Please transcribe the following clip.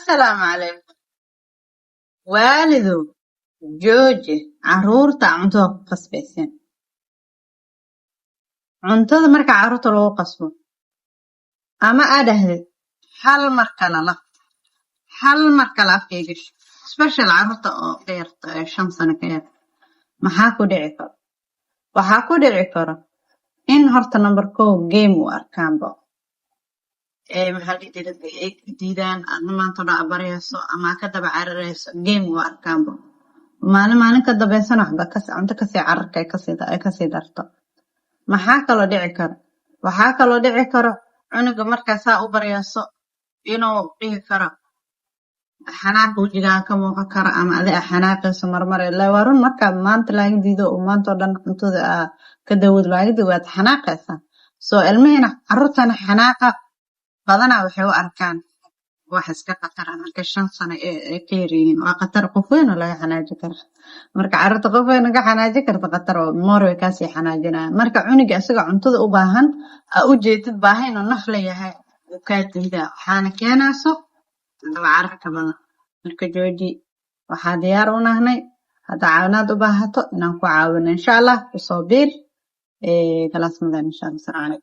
السلام عليكم والدو جوجي عرورتا cuntada qasbaysan cuntada marka caruurta lagu qasbo ama aad dhahdid hal mar kala afkaygash special caruurta oo dheerta 5 sano ka yar maxaa ku dhici karo waxaa ku dhici karo in horta number 1 game u arkaanba maxaa ay diidaan ama maanta dhaa barayso ama ka daba cararayso game u arkaanba maalin ka dambeysana waxba ka cunto ka sii cararka ay ka sii darto maxaa kaloo dhici karo cunuga markaa saa u barayso inuu dhihi karo xanaaq wajigaa ka muuqan kara ama adiga xanaaqayso marmar ilaa warun markaa maanta laga diido oo maanta oo dhan cuntada ka dawad laga diido waad xanaaqaysaa soo ilmihina carruurtana xanaaqa badanaa waxay u arkaan wax iska khatar ah marka 5 sano ay ka yaryihiin waa khatar qof weyn oo laga xanaaji karo marka carruurta qof weyn laga xanaaji karto khatar oo moor way ka sii xanaajinayaan marka cunuga isaga cuntada u baahan u jeedid baahan inuu naf leeyahay oo ka diidaa waxaana keenayso daba cararka badan marka jooji waxaa diyaar u nahnay hadda caawinaad u baahato inaan ku caawino insha Allah ku soo biir kalaas madan insha Allah.